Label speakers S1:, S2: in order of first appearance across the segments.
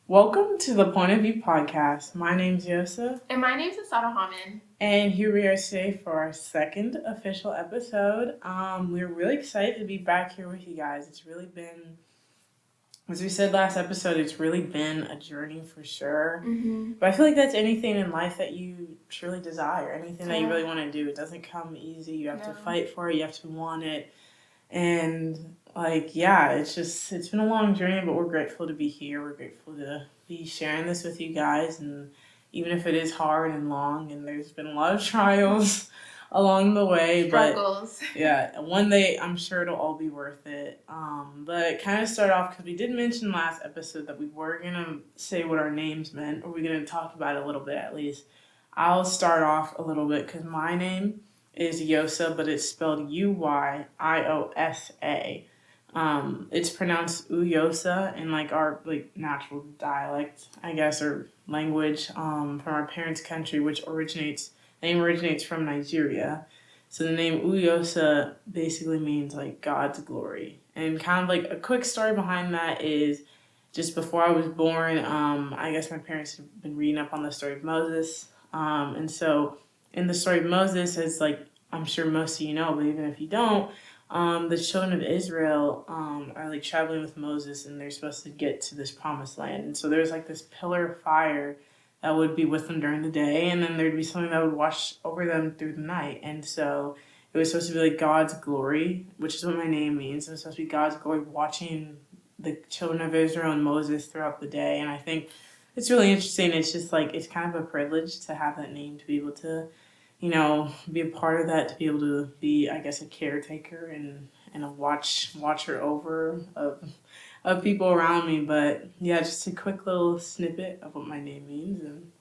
S1: Welcome to the Point of View podcast. My name's Yosa.
S2: And my name's Osatohamen.
S1: And here we are today for our second official episode. We're really excited to be back here with you guys. It's really been, as we said last episode, it's really been a journey for sure.
S2: Mm-hmm.
S1: But I feel like that's anything in life that you truly desire, anything that you really want to do. It doesn't come easy. You have to fight for it. You have to want it. And it's been a long journey, but we're grateful to be here. We're grateful to be sharing this with you guys. And even if it is hard and long and there's been a lot of trials along the way,
S2: Struggles.
S1: But one day I'm sure it'll all be worth it. But kind of start off, because we did mention last episode that we were going to say what our names meant, or we're going to talk about it a little bit at least. I'll start off a little bit because my name is Yosa, but it's spelled Uyiosa. It's pronounced Uyiosa in our natural dialect, I guess, or language from our parents' country, which the name originates from Nigeria. So the name Uyiosa basically means God's glory. And kind of a quick story behind that is just before I was born, I guess my parents had been reading up on the story of Moses. And so in the story of Moses, as I'm sure most of you know, but even if you don't, the children of Israel are traveling with Moses, and they're supposed to get to this promised land. And so there's this pillar of fire that would be with them during the day, and then there'd be something that would watch over them through the night. And so it was supposed to be God's glory, which is what my name means. It was supposed to be God's glory watching the children of Israel and Moses throughout the day. And I think it's really interesting. It's just it's kind of a privilege to have that name, to be able to be a part of that, to be able to be, I guess, a caretaker and a watcher over of people around me. But yeah, just a quick little snippet of what my name means. And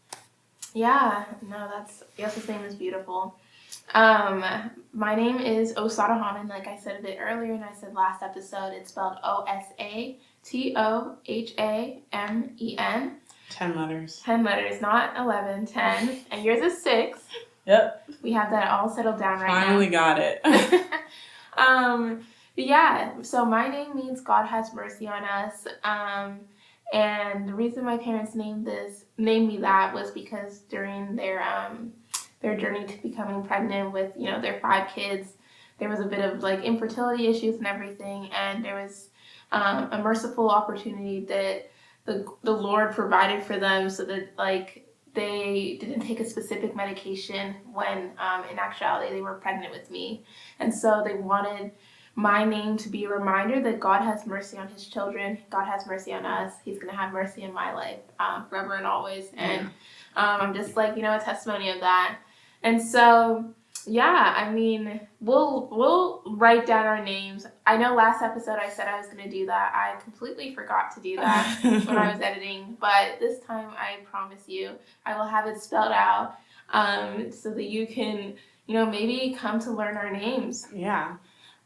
S2: Yosa's name is beautiful. My name is Osatohamen, like I said a bit earlier, and I said last episode, it's spelled Osatohamen.
S1: 10 letters.
S2: 10 letters, not 11, 10. And yours is 6.
S1: Yep.
S2: We have that all settled down right now.
S1: Finally got it.
S2: So my name means God has mercy on us. And the reason my parents named me that was because during their journey to becoming pregnant with, their 5 kids, there was a bit of infertility issues and everything, and there was a merciful opportunity that the Lord provided for them, so that they didn't take a specific medication when in actuality they were pregnant with me. And so they wanted my name to be a reminder that God has mercy on his children. God has mercy on us. He's going to have mercy in my life forever and always. And I'm just a testimony of that. And so, we'll write down our names. I know last episode I said I was going to do that. I completely forgot to do that when I was editing. But this time, I promise you, I will have it spelled out so that you can, maybe come to learn our names.
S1: Yeah.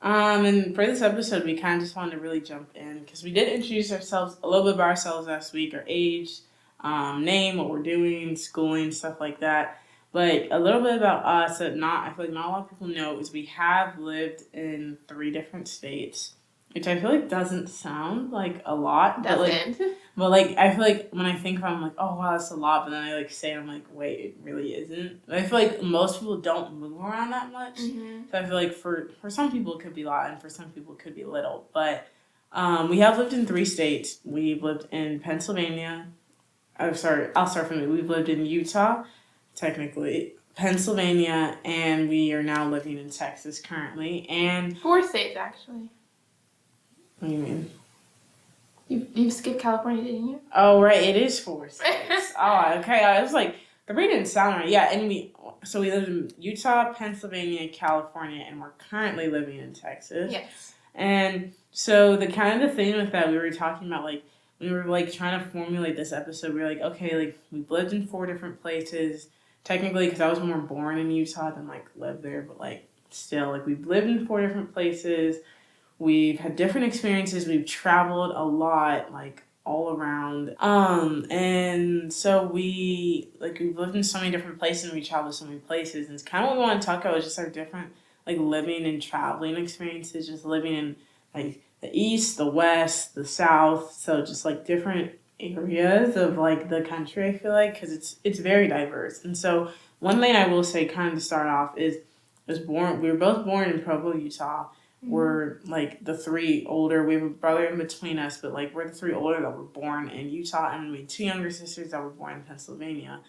S1: And for this episode, we kind of just wanted to really jump in because we did introduce ourselves, a little bit about ourselves last week, our age, name, what we're doing, schooling, stuff like that. But a little bit about us that I feel like not a lot of people know is we have lived in 3 different states, which I feel like doesn't sound like a lot.
S2: Doesn't.
S1: But I feel like when I think about it, I'm like, oh wow, that's a lot. But then I say it, I'm like, wait, it really isn't. I feel like most people don't move around that much.
S2: Mm-hmm.
S1: So I feel like for some people it could be a lot, and for some people it could be little. But we have lived in 3 states. We've lived in Pennsylvania. I'll start from it. We've lived in Utah, technically, Pennsylvania, and we are now living in Texas currently. And
S2: 4 states, actually.
S1: What do you mean?
S2: You skipped California, didn't you?
S1: Oh, right. It is 4 states. Oh, okay. I was like, 3 didn't sound right. Yeah, and we lived in Utah, Pennsylvania, California, and we're currently living in Texas.
S2: Yes.
S1: And so the kind of thing with that, we were talking about, we were trying to formulate this episode. We were okay, we've lived in 4 different places. Technically, because I was more born in Utah than lived there, but still, we've lived in 4 different places. We've had different experiences. We've traveled a lot, all around. And so we've lived in so many different places, and we traveled so many places. And it's kind of what we want to talk about, is just our different living and traveling experiences, just living in the east, the west, the south. So just different areas of like the country. I feel like because it's very diverse, and so one thing I will say, kind of to start off, is we were both born in Provo, Utah. We're like the three older. We have a brother in between us, but like we're the three older that were born in Utah, and we had two younger sisters that were born in Pennsylvania.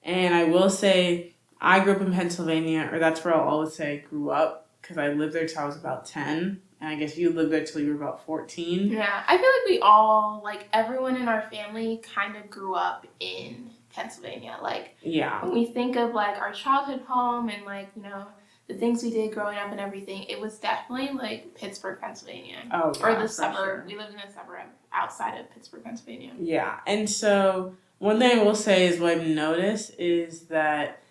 S1: And I will say, I grew up in Pennsylvania, or that's where I'll always say I grew up, because I lived there till I was about 10. And I guess you lived there till you were about 14.
S2: Yeah, I feel like we all, like everyone in our family kind of grew up in Pennsylvania. Like,
S1: Yeah.
S2: when we think of like our childhood home and like, you know, the things we did growing up and everything, it was definitely like Pittsburgh, Pennsylvania.
S1: Oh,
S2: Or
S1: yeah,
S2: the
S1: for
S2: suburb.
S1: sure.
S2: We lived in a suburb outside of Pittsburgh, Pennsylvania.
S1: Yeah. And so one thing I will say is what I've noticed is that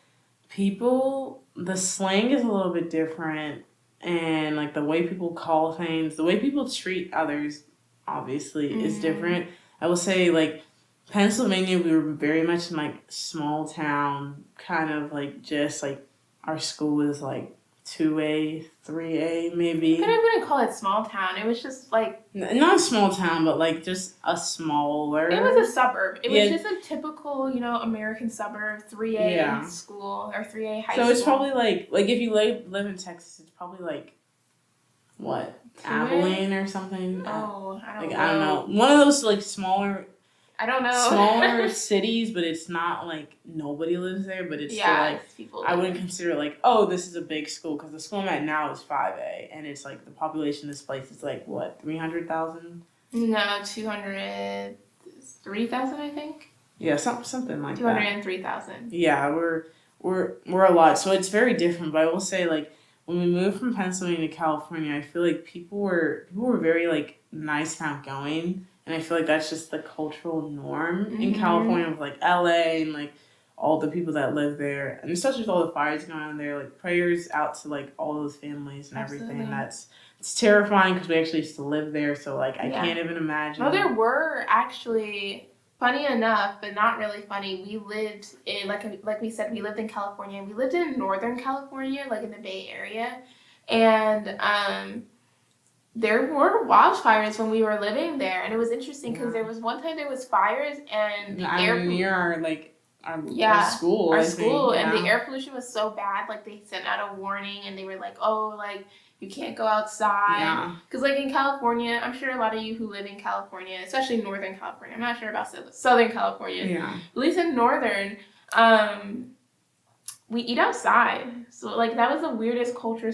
S1: the slang is a little bit different, and like the way people call things, the way people treat others, obviously, is different. I will say, like, Pennsylvania, we were very much in like small town, kind of like just like our school was like 2A, 3A, maybe.
S2: But I wouldn't call it small town. It was just like...
S1: Not a small town, but like just a smaller...
S2: It was a suburb. It was just a typical, you know, American suburb, 3A school, or 3A high school.
S1: So it's probably like if you live in Texas, it's probably like, what?
S2: 2A?
S1: Abilene or something?
S2: Oh, I don't know.
S1: I don't know. One of those like smaller...
S2: I don't know.
S1: Smaller cities, but it's not like nobody lives there, but it's still like,
S2: people
S1: I wouldn't consider like, oh, this is a big school, because the school I'm at now is 5A, and it's like the population of this place is like, what, 300,000?
S2: No, 203,000, I think.
S1: Yeah, something like
S2: 203,000.
S1: Yeah, we're a lot, so it's very different. But I will say, like, when we moved from Pennsylvania to California, I feel like people were very like nice and outgoing. And I feel like that's just the cultural norm in California, with like LA and like all the people that live there, and especially with all the fires going on there. Like, prayers out to like all those families and everything. And it's terrifying, because we actually used to live there, so like I can't even imagine.
S2: No, there were actually, funny enough, but not really funny. We lived in like we said, we lived in California. We lived in Northern California, like in the Bay Area, and there were wildfires when we were living there, and it was interesting because there was one time there was fires and
S1: near our school.
S2: And the air pollution was so bad. Like, they sent out a warning, and they were like, "Oh, like you can't go outside." Because like in California, I'm sure a lot of you who live in California, especially Northern California, I'm not sure about Southern California. Yeah. At least in Northern, we eat outside. So like that was the weirdest culture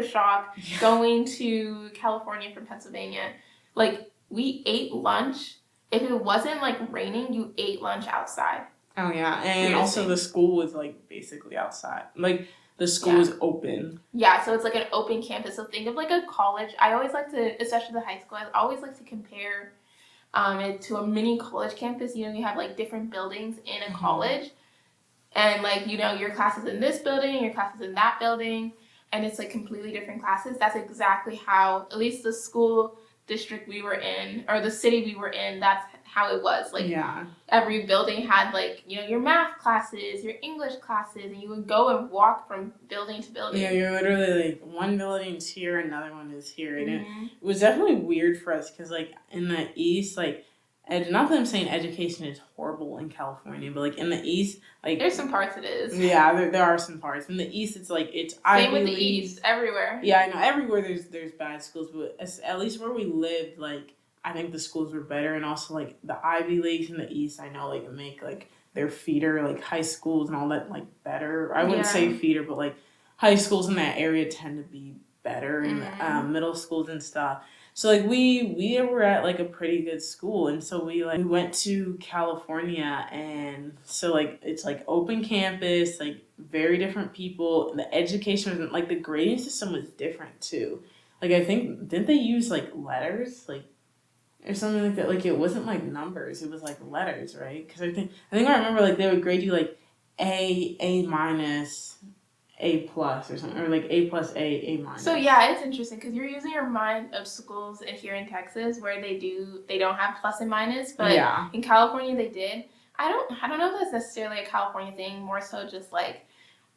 S2: shock going to California from Pennsylvania. Like, we ate lunch. If it wasn't like raining, you ate lunch outside.
S1: Oh yeah, and also the school was like basically outside. Like, the school was open.
S2: Yeah, so it's like an open campus. So think of like a college. I always like to, especially the high school, I always like to compare it to a mini college campus. You know, you have like different buildings in a college, and like, you know, your class is in this building, your class is in that building. And it's like completely different classes. That's exactly how, at least the school district we were in, or the city we were in, that's how it was. Like, every building had like, you know, your math classes, your English classes, and you would go and walk from building to building.
S1: Yeah, you're literally like, one building's here, another one is here. And it was definitely weird for us, because like in the East, like, not that I'm saying education is horrible in California, but like in the East, like,
S2: there's some parts it is.
S1: Yeah, there are some parts. In the East, it's like
S2: same with the East, everywhere.
S1: Yeah, I know everywhere there's bad schools, but at least where we lived, like, I think the schools were better, and also like the Ivy Leagues in the East, I know like make like their feeder like high schools and all that like better. I wouldn't say feeder, but like high schools in that area tend to be better, and middle schools and stuff. So like we were at like a pretty good school, and so we went to California, and so like it's like open campus, like very different people. The education was like, the grading system was different too. Like, I think, didn't they use like letters, like, or something like that? Like, it wasn't like numbers, it was like letters, right? Because I think I remember like they would grade you like A minus, A plus, or something, or like A plus, A minus.
S2: So yeah, it's interesting because you're using your mind of schools here in Texas where they don't have plus and minus, but in California they did. I don't know if that's necessarily a California thing, more so just like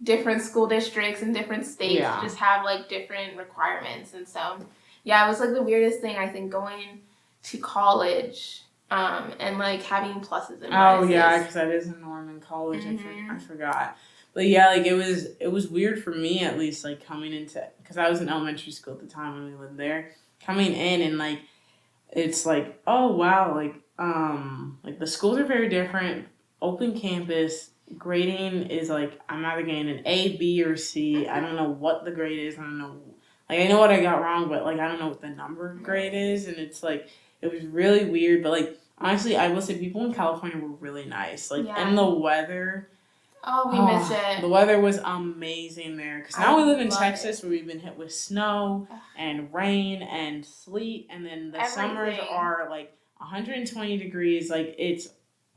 S2: different school districts and different states just have like different requirements. And so yeah, it was like the weirdest thing, I think, going to college and like having pluses and
S1: Oh
S2: minuses.
S1: yeah, because that is a norm in college.
S2: Mm-hmm.
S1: I forgot. But yeah, like it was weird for me at least, like coming into, because I was in elementary school at the time when we lived there. Coming in and like it's like, oh wow, like the schools are very different. Open campus grading is like I'm either getting an A, B, or C. I don't know what the grade is. I don't know. Like I know what I got wrong, but like I don't know what the number grade is, and it's like it was really weird. But like honestly, I will say people in California were really nice. Like and the weather.
S2: Oh, we miss it.
S1: The weather was amazing there. Because now we live in Texas
S2: it.
S1: where we've been hit with snow and rain and sleet. And then the summers are like 120 degrees. Like it's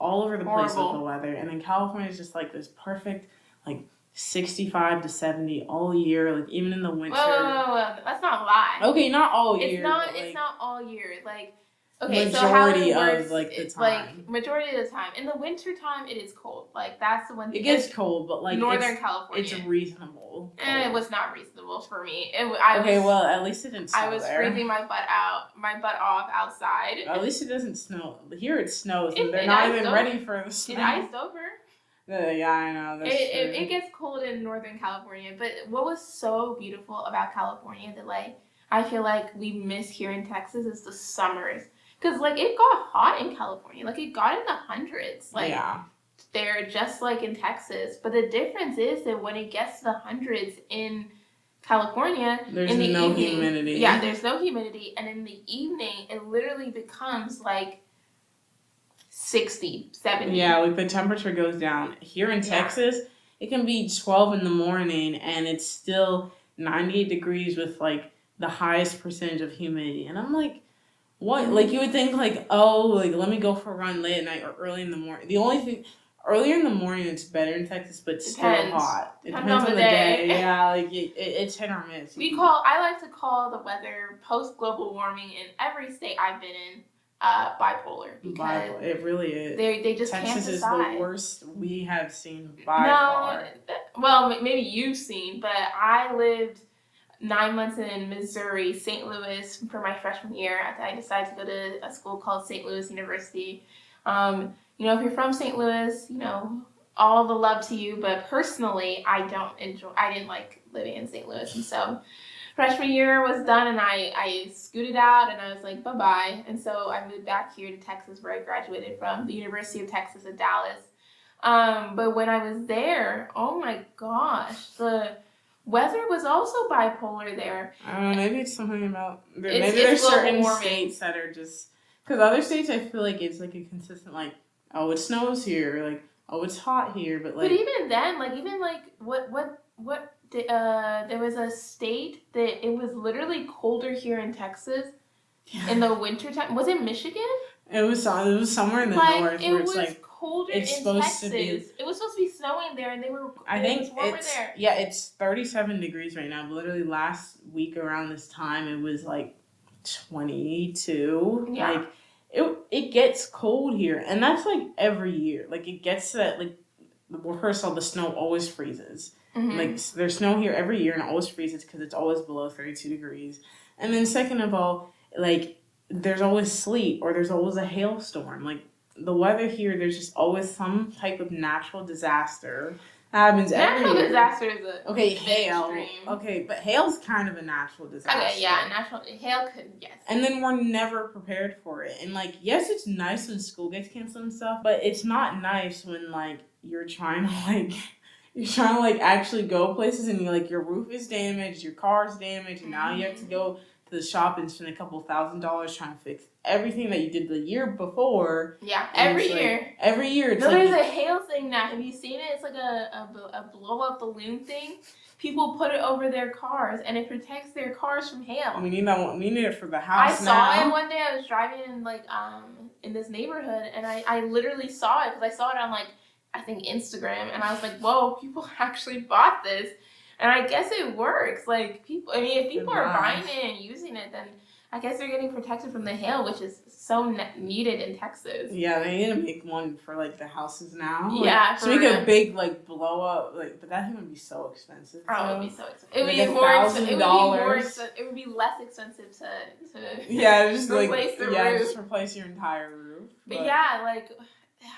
S1: all over the place with the weather. And then California is just like this perfect, like 65 to 70 all year. Like even in the winter.
S2: Whoa. Let's not lie.
S1: Okay, not all year.
S2: It's not all year. Like, okay,
S1: majority
S2: so how it works,
S1: of like the time.
S2: Like majority of the time. In the winter time, it is cold. Like that's the one thing.
S1: It gets cold, but like
S2: Northern California,
S1: it's reasonable. Cold.
S2: And it was not reasonable for me.
S1: Well, at least it didn't snow.
S2: I was freezing my butt off outside.
S1: At least it doesn't snow. Here it snows, and they're not even ready for the snow.
S2: It iced over.
S1: Yeah, I know.
S2: It gets cold in Northern California, but what was so beautiful about California that like I feel like we miss here in Texas is the summers. Because, like, it got hot in California. Like, it got in the hundreds. Like, they're just like in Texas. But the difference is that when it gets to the hundreds in California,
S1: there's
S2: in the
S1: no
S2: evening,
S1: humidity.
S2: Yeah, there's no humidity. And in the evening, it literally becomes, like, 60, 70.
S1: Yeah, like, the temperature goes down. Here in Texas, it can be 12 in the morning, and it's still 98 degrees with, like, the highest percentage of humidity. And I'm like... What? Like, you would think, like, oh, like, let me go for a run late at night or early in the morning. The only thing, earlier in the morning, it's better in Texas, but still hot. It depends on the day. Yeah, like, it's hit or miss.
S2: I like to call the weather post-global warming in every state I've been in bipolar. Because
S1: it really is.
S2: They just
S1: Texas
S2: can't decide.
S1: Is the worst we have seen by far.
S2: Well, maybe you've seen, but I lived 9 months in Missouri, St. Louis, for my freshman year. I decided to go to a school called St. Louis University. If you're from St. Louis, all the love to you. But personally, I didn't like living in St. Louis. And so freshman year was done, and I scooted out, and I was like, bye-bye. And so I moved back here to Texas, where I graduated from the University of Texas at Dallas. But when I was there, oh my gosh, the weather was also bipolar there.
S1: I don't know, maybe it's something about... Maybe there's certain states that are just... Because other states, I feel like it's like a consistent, like, oh, it snows here, like, oh, it's hot here, but like...
S2: But even then, there was a state that it was literally colder here in Texas in the wintertime. Was it Michigan?
S1: It was somewhere in the north where it's like...
S2: colder in Texas. It was supposed to be snowing there, and it was warmer there.
S1: Yeah, it's 37 degrees right now. But literally last week around this time, it was like 22. Yeah. Like it gets cold here, and that's like every year. Like it gets to that. Like first of all, the snow always freezes. Mm-hmm. Like there's snow here every year, and it always freezes because it's always below 32 degrees. And then second of all, like there's always sleet or there's always a hailstorm. Like the weather here, there's just always some type of natural disaster that happens every year.
S2: Natural disaster is
S1: hail.
S2: Extreme.
S1: Okay, but hail's kind of a natural disaster.
S2: Okay, yeah, hail could, yes.
S1: And then we're never prepared for it. And like, yes, it's nice when school gets canceled and stuff, but it's not nice when like you're trying to actually go places and your roof is damaged, your car's damaged, and now you have to go to the shop and spend a couple $1,000s trying to fix everything that you did the year before.
S2: Yeah, every year.
S1: Every year. It's
S2: there's a hail thing now. Have you seen it? It's like a blow-up balloon thing. People put it over their cars, and it protects their cars from hail.
S1: We need it for the house now.
S2: I saw it one day. I was driving in this neighborhood, and I literally saw it because I saw it on I think Instagram, and I was like, whoa, people actually bought this. And I guess it works. If people are buying it and using it, then I guess they're getting protected from the hail, which is so needed in Texas.
S1: Yeah, they need to make one for like the houses now.
S2: Yeah,
S1: so make a big like blow up, but that thing would be so expensive.
S2: Oh, it would be so expensive. It would
S1: like
S2: be more expensive. It would be less expensive to
S1: just
S2: replace the roof.
S1: Just replace your entire roof.
S2: But yeah, like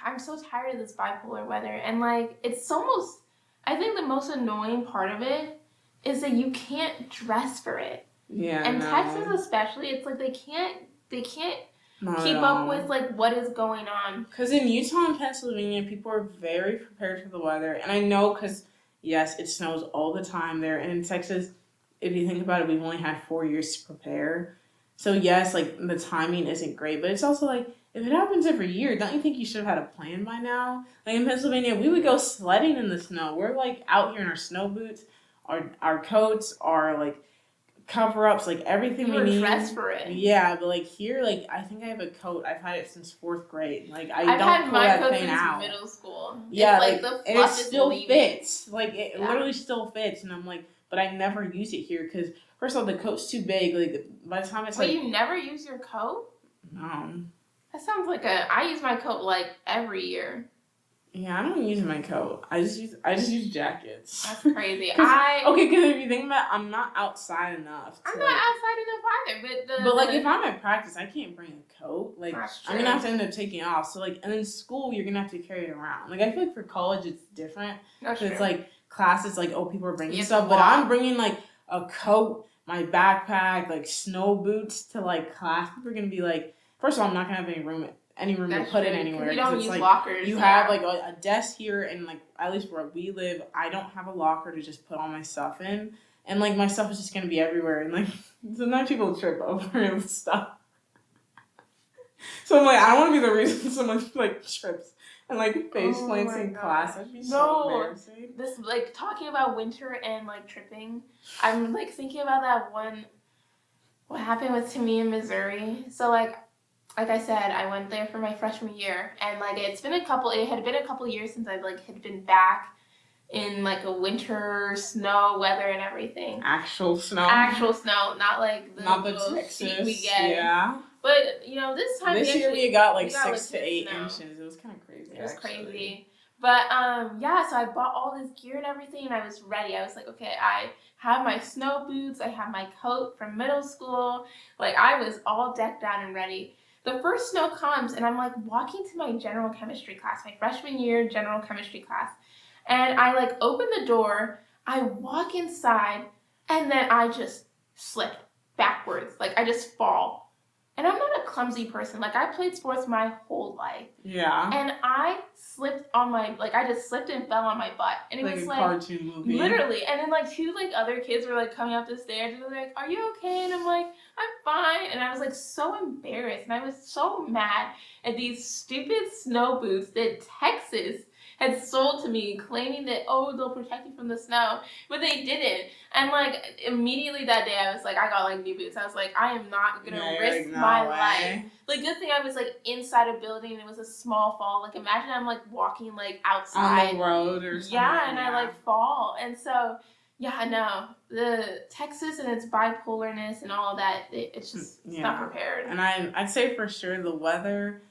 S2: I'm so tired of this bipolar weather, and like it's almost. I think the most annoying part of it is that you can't dress for it.
S1: Yeah.
S2: And Texas especially, it's like they can't keep up with like what is going on.
S1: Because in Utah and Pennsylvania, people are very prepared for the weather, and I know because yes, it snows all the time there, and in Texas, if you think about it, we've only had 4 years to prepare. So yes, like the timing isn't great, but it's also like if it happens every year, don't you think you should have had a plan by now? Like in Pennsylvania, we would go sledding in the snow. We're like out here in our snow boots, our coats, our like cover-ups, like everything we need.
S2: Dressed for it.
S1: Yeah, but like here, like I think I have a coat. I've had it since 4th grade. Like I've
S2: don't pull that
S1: thing
S2: since
S1: out.
S2: Middle school.
S1: Yeah,
S2: it's like the
S1: and it still
S2: leaving.
S1: fits. Like it literally still fits, and I'm like, but I never use it here because first of all, the coat's too big. Like by the time it's
S2: Wait, you never use your coat?
S1: No.
S2: That sounds like I use my coat like every year.
S1: Yeah, I don't use my coat. I just use jackets.
S2: That's crazy.
S1: Because if you think about it, I'm not outside enough.
S2: I'm not outside enough either.
S1: But like if I'm at practice, I can't bring a coat. Like I'm gonna have to end up taking it off. So like, and in school, you're gonna have to carry it around. Like I feel like for college, it's different.
S2: That's
S1: It's like classes, like people are bringing stuff,
S2: but
S1: I'm bringing like a coat, my backpack, like snow boots to like class. People are gonna be like, first of all, I'm not gonna have any room to put it anywhere.
S2: You don't use
S1: like,
S2: lockers.
S1: You have like a desk here, and like at least where we live, I don't have a locker to just put all my stuff in, and like my stuff is just gonna be everywhere, and like sometimes people trip over and stuff. So I'm like, I don't want to be the reason someone like trips and like face plants in class. That'd be so embarrassing.
S2: This like talking about winter and like tripping. I'm like thinking about that one. What happened to me in Missouri? So like I said, I went there for my freshman year, and like it had been a couple years since I like had been back in like a winter snow weather and everything.
S1: Actual snow,
S2: not like the
S1: Texas
S2: we get.
S1: Yeah.
S2: But this
S1: year we got like 6 to 8 inches. It was kind of crazy.
S2: It was crazy. But so I bought all this gear and everything, and I was ready. I was like, okay, I have my snow boots, I have my coat from middle school. Like I was all decked out and ready. The first snow comes, and I'm like walking to my general chemistry class, my freshman year general chemistry class. And I like open the door, I walk inside, and then I just slip backwards. Like I just fall. And I'm not a clumsy person. Like I played sports my whole life.
S1: Yeah.
S2: And I slipped I just slipped and fell on my butt. And it was like
S1: a cartoon movie.
S2: Literally. And then like two like other kids were like coming up the stairs and they're like, "Are you okay?" And I'm like, "I'm fine." And I was like so embarrassed, and I was so mad at these stupid snow boots that Texas had sold to me, claiming that they'll protect you from the snow, but they didn't. And like immediately that day, I was like, I got like new boots. I was like, I am not gonna risk my life. Like good thing I was like inside a building and it was a small fall. Like imagine I'm like walking like outside
S1: on the road or something.
S2: Yeah, and I like fall. And so the Texas and its bipolarness and all of that, it's just not prepared.
S1: And I'd say for sure the weather,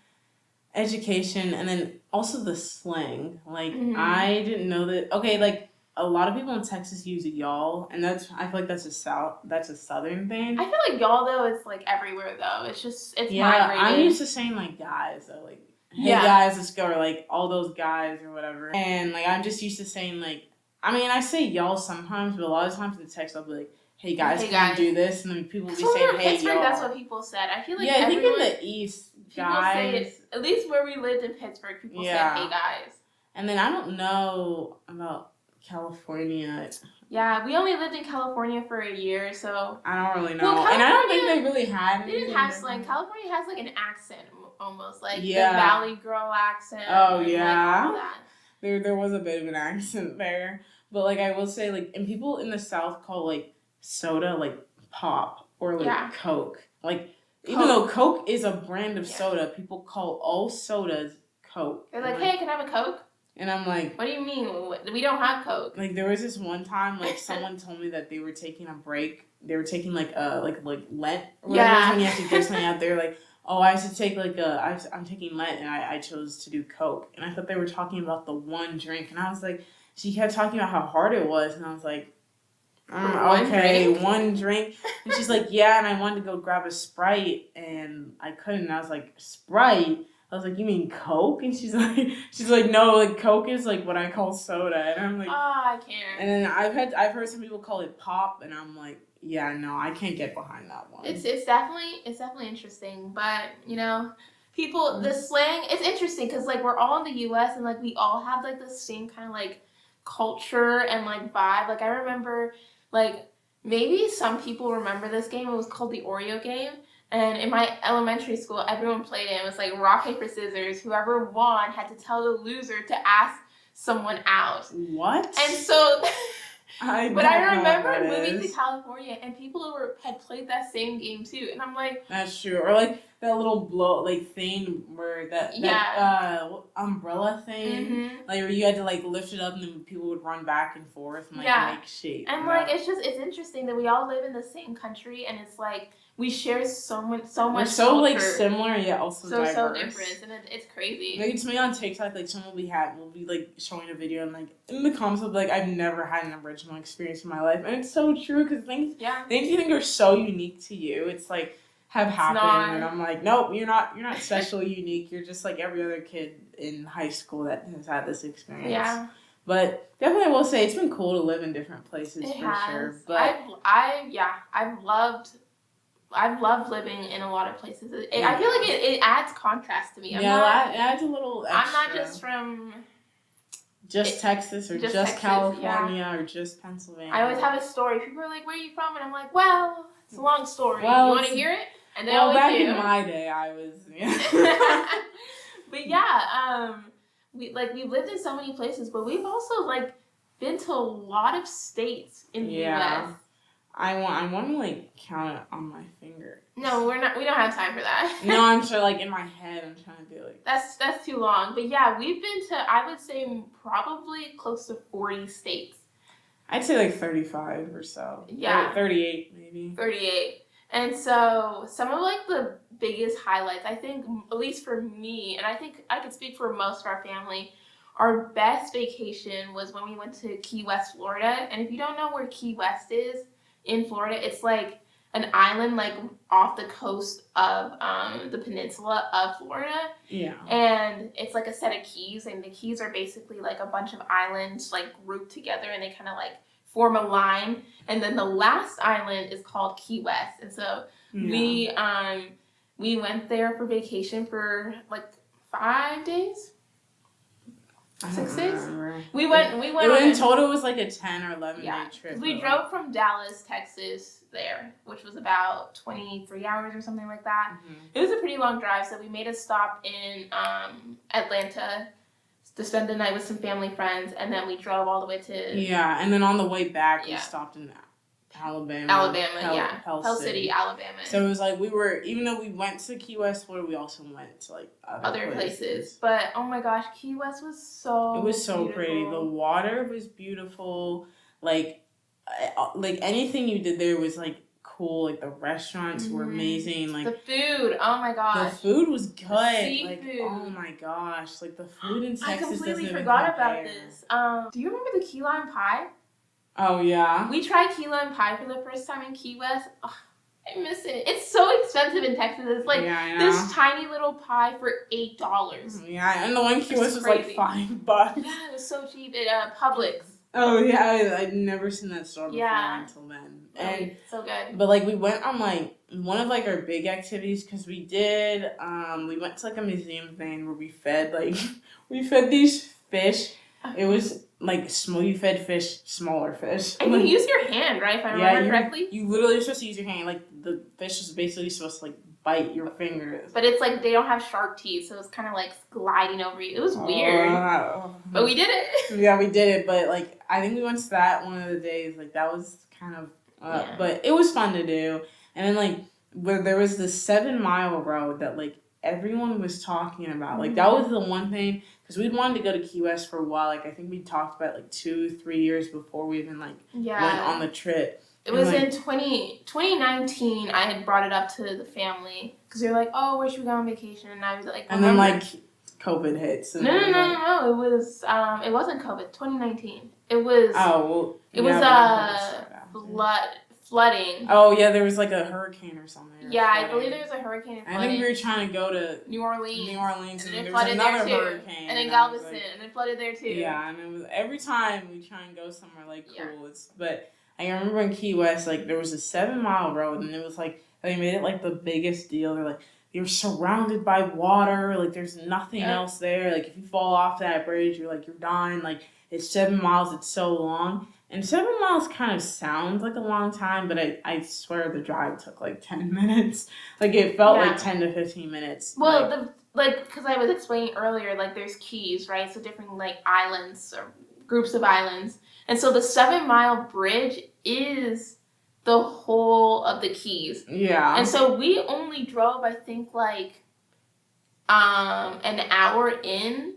S1: education, and then also the slang. Like I didn't know that. Okay, like a lot of people in Texas use y'all, and I feel like that's a southern thing.
S2: I feel like y'all though it's like everywhere though. It's migrated.
S1: I'm used to saying like guys though, like hey guys, let's go, or like all those guys or whatever. And like I'm just used to saying like, I mean I say y'all sometimes, but a lot of times in the text I'll be like, hey guys, can you do this? And then people will be saying, hey
S2: Pittsburgh,
S1: y'all.
S2: that's what people said. I feel like
S1: I think in the East, guys.
S2: Say it, at least where we lived in Pittsburgh, people said, hey guys.
S1: And then I don't know about California.
S2: Yeah, we only lived in California for a year, so
S1: I don't really know. And I don't think they really had.
S2: They didn't have slang. California has like an accent, almost like the Valley Girl accent.
S1: Oh yeah,
S2: like all that.
S1: There was a bit of an accent there, but like I will say, like, and people in the South call like soda like pop or like Coke. Like even though Coke is a brand of soda, people call all sodas Coke.
S2: They're like, hey, can I have a Coke?
S1: And I'm like,
S2: what do you mean? We don't have Coke.
S1: Like there was this one time, like someone told me that they were taking a break they were taking like Lent or whatever
S2: Yeah.
S1: when you have to give something out there like, oh, I have to take I'm taking Lent and I chose to do Coke, and I thought they were talking about the one drink, and I was like, she kept talking about how hard it was, and I was like, one drink, and she's like, yeah, and I wanted to go grab a Sprite and I couldn't, and I was like, Sprite? I was like, you mean Coke? And she's like, no, like Coke is like what I call soda, and I'm like,
S2: I can't.
S1: And then I've heard some people call it pop, and I'm like, yeah, no, I can't get behind that one.
S2: It's definitely interesting, but you know, people the slang it's interesting because like we're all in the U.S. and like we all have like the same kind of like culture and like vibe. Like I remember like maybe some people remember this game. It was called the Oreo game. And in my elementary school, everyone played it. It was like rock, paper, scissors. Whoever won had to tell the loser to ask someone out.
S1: What?
S2: And so, I remember moving to California, and people had played that same game too. And I'm like,
S1: that's true. Or like that little thing where that umbrella thing, like where you had to like lift it up and then people would run back and forth and like make shape.
S2: And like it's interesting that we all live in the same country, and it's like we share so much. We're so culture,
S1: like similar yet also diverse.
S2: So different, and it's crazy.
S1: Like it's me on TikTok, like someone will be like showing a video and like in the comments will be like, I've never had an original experience in my life, and it's so true because things you think are so unique to you, it's like have happened, and I'm like, nope, you're not special, unique. You're just like every other kid in high school that has had this experience. Yeah. But definitely, I will say it's been cool to live in different places sure. But
S2: I've loved living in a lot of places. I feel like it adds contrast to me.
S1: It adds a little extra.
S2: I'm not just from
S1: Texas or just Texas, California or just Pennsylvania.
S2: I always have a story. People are like, where are you from? And I'm like, well, it's a long story. You want to hear it? And they always
S1: back
S2: do.
S1: in my day, I was...
S2: But yeah, we've lived in so many places, but we've also like been to a lot of states in the U.S.
S1: I want to like count it on my finger.
S2: No, we don't have time for that.
S1: No, I'm sure like in my head I'm trying to be like
S2: that's too long. But yeah, we've been to I would say probably close to 40 states.
S1: I'd say like 35 or so.
S2: Yeah.
S1: 38 maybe.
S2: 38. And so some of like the biggest highlights, I think, at least for me, and I think I could speak for most of our family, our best vacation was when we went to Key West, Florida. And if you don't know where Key West is in Florida, it's like an island like off the coast of the peninsula of Florida.
S1: Yeah.
S2: And it's like a set of keys, and the keys are basically like a bunch of islands like grouped together, and they kind of like form a line. And then the last island is called Key West. And so we went there for vacation for like 5 days. 6 days? We went
S1: in total it was like a 10 or 11 day trip.
S2: We drove from Dallas, Texas there, which was about 23 hours or something like that. It was a pretty long drive, so we made a stop in Atlanta to spend the night with some family friends, and then we drove all the way to...
S1: Yeah, and then on the way back, we stopped in Alabama,
S2: Pell City, Alabama.
S1: So it was like even though we went to Key West, Florida, we also went to like other places.
S2: But oh my gosh, Key West was so beautiful.
S1: Pretty. The water was beautiful. Like anything you did there was like cool. Like the restaurants were amazing. Like
S2: the food, oh my gosh,
S1: the food was good.
S2: The seafood.
S1: Like oh my gosh, like the food in Texas.
S2: I completely forgot about this. Do you remember the key lime pie?
S1: Oh, yeah.
S2: We tried key lime pie for the first time in Key West. Oh, I miss it. It's so expensive in Texas. It's like this tiny little pie for $8.
S1: Yeah, and the one in Key West was like $5.
S2: Yeah, it was so cheap at Publix.
S1: Oh, yeah. I'd never seen that store before until then. And
S2: so good.
S1: But like we went on like one of like our big activities because we did, we went to like a museum thing where we fed these fish. It was like you fed fish, smaller fish.
S2: And you use your hand, right? If I remember correctly.
S1: You literally are supposed to use your hand. Like the fish is basically supposed to like bite your fingers.
S2: But it's like they don't have sharp teeth, so it's kind of like gliding over you. It was weird. But we did it.
S1: Yeah, we did it. But like I think we went to that one of the days. Like that was kind of, but it was fun to do. And then like where there was this 7-mile road that like everyone was talking about. Like that was the one thing. Because we'd wanted to go to Key West for a while. Like, I think we talked about, 2-3 years before we even, went on the trip.
S2: It was in 2019. I had brought it up to the family because they were like, "Oh, where should we go on vacation?" And I was like,
S1: and then like COVID hits. And
S2: no. It was it wasn't COVID. 2019. It was.
S1: Oh well.
S2: It was flooding.
S1: Oh yeah, there was like a hurricane or something.
S2: Yeah, I believe there was a hurricane.
S1: I think we were trying to go to
S2: New Orleans,
S1: and there was another hurricane,
S2: and then Galveston, and it flooded there too.
S1: Yeah, and it was every time we try and go somewhere like cool. But I remember in Key West, like there was a 7-mile road, and it was like they made it like the biggest deal. They're like you're surrounded by water, like there's nothing else there. Like if you fall off that bridge, you're dying. Like it's 7 miles. It's so long. And 7 miles kind of sounds like a long time, but I swear the drive took like 10 minutes. Like it felt like 10 to 15 minutes.
S2: Well, because I was explaining earlier, like there's keys, right? So different like islands or groups of islands. And so the 7-mile bridge is the whole of the keys. Yeah. And so we only drove, I think, like an hour in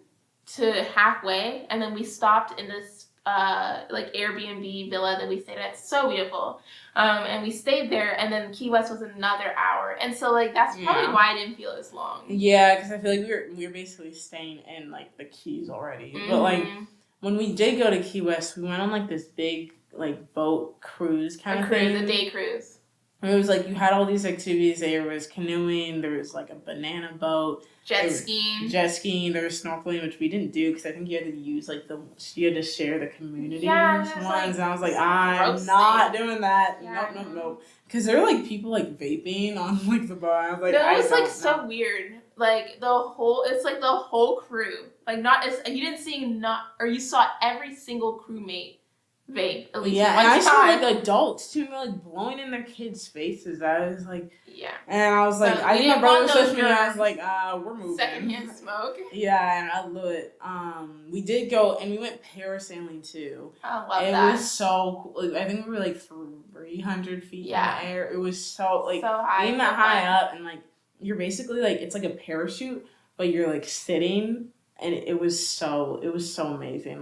S2: to halfway, and then we stopped in this like Airbnb villa that we stayed at. So beautiful. And we stayed there, and then Key West was another hour, and so like that's probably why I didn't feel as long. Yeah, because I feel like we were basically staying in like the Keys already. Mm-hmm. But like when we did go to Key West, we went on like this big like boat cruise kind of thing. A day cruise. It was like you had all these activities. There was canoeing. There was like a banana boat. Jet skiing. There was snorkeling, which we didn't do because I think you had to use like you had to share the community ones. Like, and I was like, I'm not doing that. Yeah, nope. Because there were like people like vaping on like the bar. I was like, it was like so weird. Like it's like the whole crew. Like you didn't see you saw every single crewmate vape at least. Yeah, and I saw like adults too, like blowing in their kids' faces. I was like, and I was like, I think my brother was with me. I was like, we're moving. Secondhand smoke. Yeah, and I love it. We did go and we went parasailing too. I love that. It was so cool. I think we were like 300 feet in the air. It was so high. Being that high up, and like you're basically like it's like a parachute, but you're like sitting, and it was so amazing.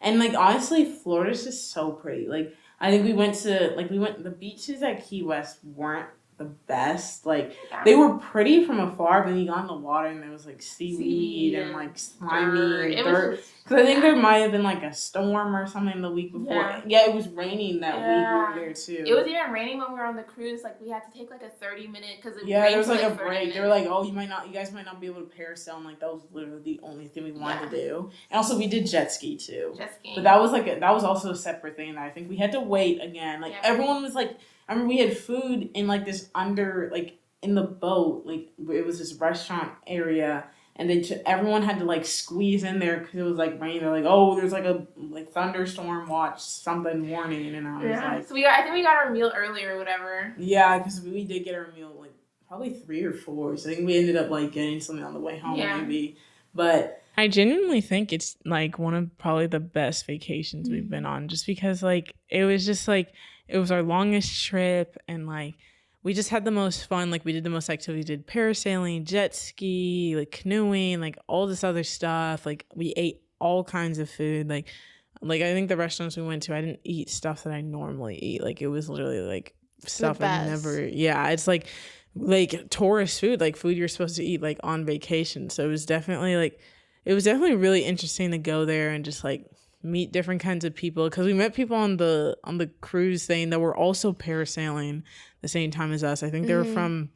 S2: And, like, honestly, Florida's just so pretty. Like, I think the beaches at Key West weren't the best. Like, they were pretty from afar, but then you got in the water and there was, like, seaweed and, like, slimy dirt. Because I think there might have been, like, a storm or something the week before. Yeah, it was raining that week we were there, too. It was even raining when we were on the cruise. Like, we had to take, like, a 30-minute, because it rained there was, like, a break. Minutes. They were like, oh, you guys might not be able to parasail. And, like, that was literally the only thing we wanted to do. And also, we did jet ski, too. But that was also a separate thing that I think we had to wait again. Like, everyone was, like, I remember we had food in, like, this in the boat. Like, it was this restaurant area. And then everyone had to, like, squeeze in there because it was, like, raining. They're like, oh, there's, like, a thunderstorm watch something warning. And I was like... So I think we got our meal early or whatever. Yeah, because we did get our meal, like, probably 3 or 4. So I think we ended up, like, getting something on the way home maybe. But... I genuinely think it's, like, one of probably the best vacations we've been on. Just because, like, it was just, like... It was our longest trip. And, like... We just had the most fun. Like, we did the most activities. We did parasailing, jet ski, like, canoeing, like, all this other stuff. Like, we ate all kinds of food. Like I think the restaurants we went to, I didn't eat stuff that I normally eat. Like, it was literally, like, stuff I never... Yeah, it's, like, tourist food. Like, food you're supposed to eat, like, on vacation. So, it was definitely really interesting to go there and just, like... meet different kinds of people because we met people on the cruise thing that were also parasailing the same time as us. I think they were from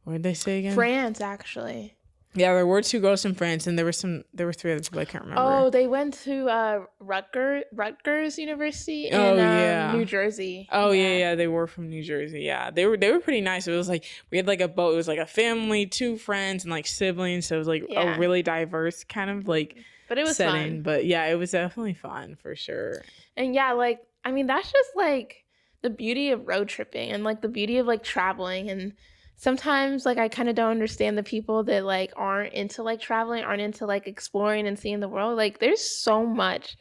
S2: where did they say again? France, actually. Yeah, there were 2 girls from France, and there were 3 other people I can't remember. Oh, they went to Rutgers University in New Jersey. Oh yeah, they were from New Jersey. Yeah, they were pretty nice. It was like we had like a boat. It was like a family, 2 friends, and like siblings. So it was like a really diverse kind of like. But it was setting. Fun. But yeah, it was definitely fun for sure. And yeah, like I mean, that's just like the beauty of road tripping and like the beauty of like traveling. And sometimes like I kind of don't understand the people that like aren't into like traveling, aren't into like exploring and seeing the world. Like there's so much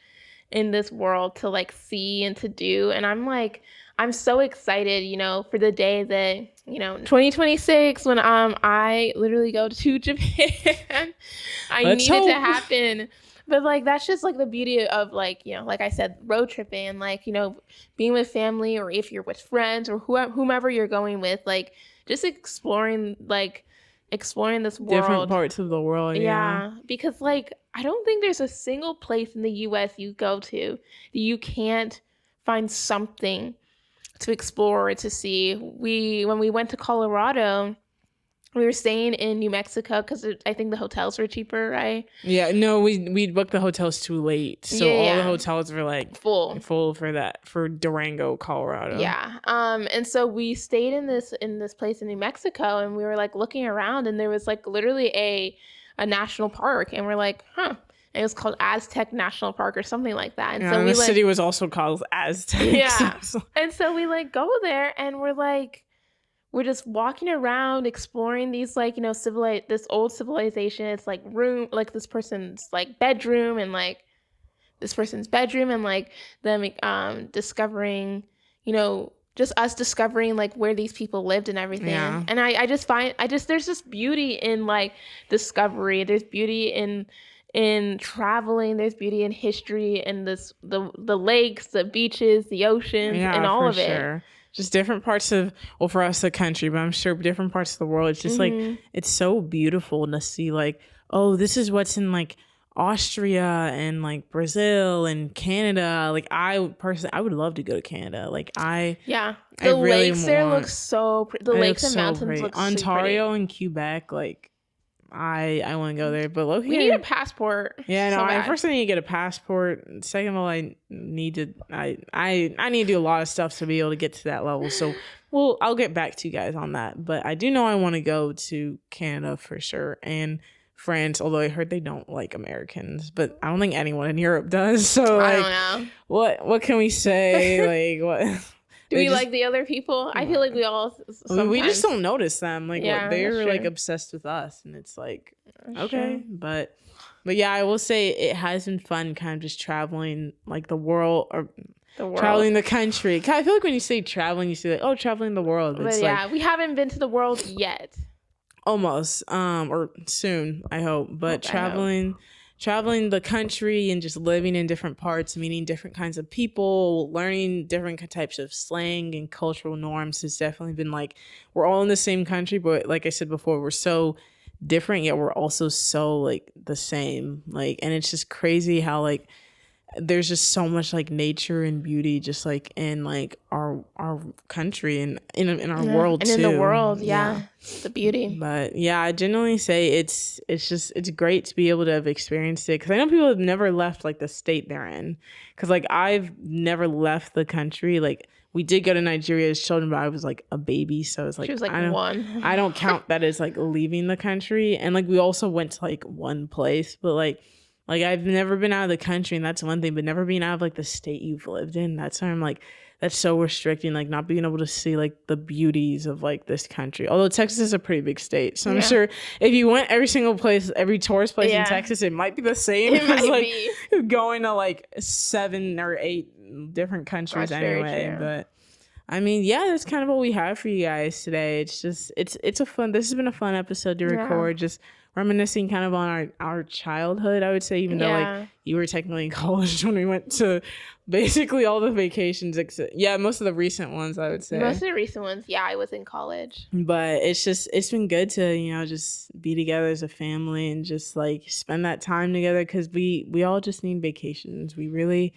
S2: in this world to like see and to do. And I'm so excited, for the day that, 2026 when I literally go to Japan. I need it to happen. But like that's just like the beauty of like, you know, like I said, road tripping and like, you know, being with family or if you're with friends or whomever you're going with, like just exploring this
S1: Different
S2: world.
S1: parts of the world, yeah.
S2: Yeah, because like I don't think there's a single place in the US you go to that you can't find something to explore or to see. When we went to Colorado, we were staying in New Mexico because I think the hotels were cheaper, right?
S1: Yeah, no, we booked the hotels too late, so all the hotels were like
S2: full
S1: for Durango, Colorado.
S2: Yeah. And so we stayed in this place in New Mexico, and we were like looking around, and there was like literally a national park, and we're like, huh. And it was called Aztec National Park or something like that. And so
S1: the city was also called Aztec.
S2: Yeah. And so we like go there, and we're just walking around exploring these like, you know, this old civilization. It's like this person's like bedroom and like this person's bedroom and like them discovering, you know, just us discovering like where these people lived and everything. Yeah. And I just there's just beauty in like discovery. There's beauty in traveling. There's beauty in history and the lakes, the beaches, the oceans, and all of it. Sure.
S1: Just different parts of, well, for us, the country, but I'm sure different parts of the world. It's just like, it's so beautiful to see like, oh, this is what's in like Austria and like Brazil and Canada. Like I would love to go to Canada. Like the
S2: really lakes there look so pretty. The lakes and mountains look
S1: Ontario
S2: pretty.
S1: And Quebec, like I want to go there, but look,
S2: we need a passport.
S1: Yeah, no. First, I need to get a passport. Second of all, I need to do a lot of stuff to be able to get to that level. So, I'll get back to you guys on that. But I do know I want to go to Canada for sure and France. Although I heard they don't like Americans, but I don't think anyone in Europe does. So, like,
S2: I don't know.
S1: What can we say? Like what?
S2: Do we like the other people? I feel like we all sometimes.
S1: We just don't notice them. Like they're like obsessed with us, and it's like okay, but yeah, I will say it has been fun, kind of just traveling like the world or traveling the country. I feel like when you say traveling, you say like, oh, traveling the world.
S2: But yeah, we haven't been to the world yet.
S1: Almost, or soon, I hope. But traveling the country and just living in different parts, meeting different kinds of people, learning different types of slang and cultural norms has definitely been like, we're all in the same country, but like I said before, we're so different, yet we're also so like the same. Like, and it's just crazy how like there's just so much like nature and beauty just like in like our country and in our world
S2: and
S1: too.
S2: In the world, yeah. The beauty.
S1: But yeah, I genuinely say it's great to be able to have experienced it, because I know people have never left like the state they're in, because like I've never left the country. Like we did go to Nigeria as children, but I was like a baby, so it's like
S2: she was like one.
S1: I don't count that as like leaving the country. And like we also went to like one place, but like I've never been out of the country, and that's one thing, but never being out of like the state you've lived in. That's why I'm like, that's so restricting, like not being able to see like the beauties of like this country. Although Texas is a pretty big state, so I'm sure if you went every single place, every tourist place in Texas, it might be the same as like going to like 7 or 8 different countries anyway. But I mean, yeah, that's kind of what we have for you guys today. It's just this has been a fun episode to record, just reminiscing kind of on our childhood, I would say, even though like you were technically in college when we went to basically all the vacations, except most of the recent ones, I would say.
S2: Most of the recent ones, I was in college.
S1: But it's been good to, you know, just be together as a family and just like spend that time together, because we all just need vacations. We really,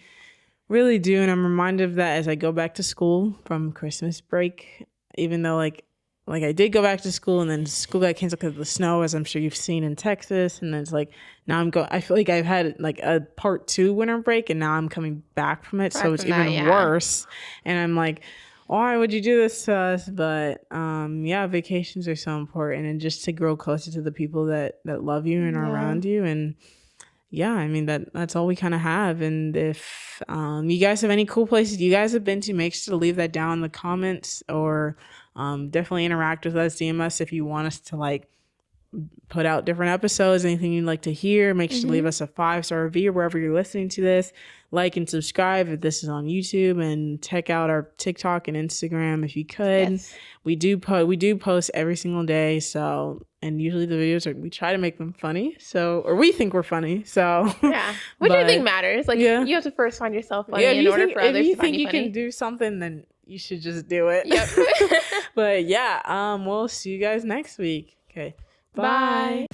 S1: really do. And I'm reminded of that as I go back to school from Christmas break, even though like I did go back to school, and then school got canceled because of the snow, as I'm sure you've seen in Texas. And then it's like, now I feel like I've had like a part 2 winter break, and now I'm coming back from it. So it's even worse. And I'm like, why would you do this to us? But vacations are so important, and just to grow closer to the people that love you and are around you. And I mean, that's all we kind of have. And if you guys have any cool places you guys have been to, make sure to leave that down in the comments, or definitely interact with us, DM us if you want us to like put out different episodes. Anything you'd like to hear, make sure to leave us a 5-star review wherever you're listening to this. Like and subscribe if this is on YouTube, and check out our TikTok and Instagram if you could.
S2: Yes.
S1: We do post every single day, so, and usually the videos we try to make them funny, so, or we think we're funny, so
S2: yeah, which I think matters. Like, you have to first find yourself funny in order for others to find you funny. If you think you can
S1: do something, then you should just do it.
S2: Yep.
S1: But yeah, we'll see you guys next week. Okay, bye.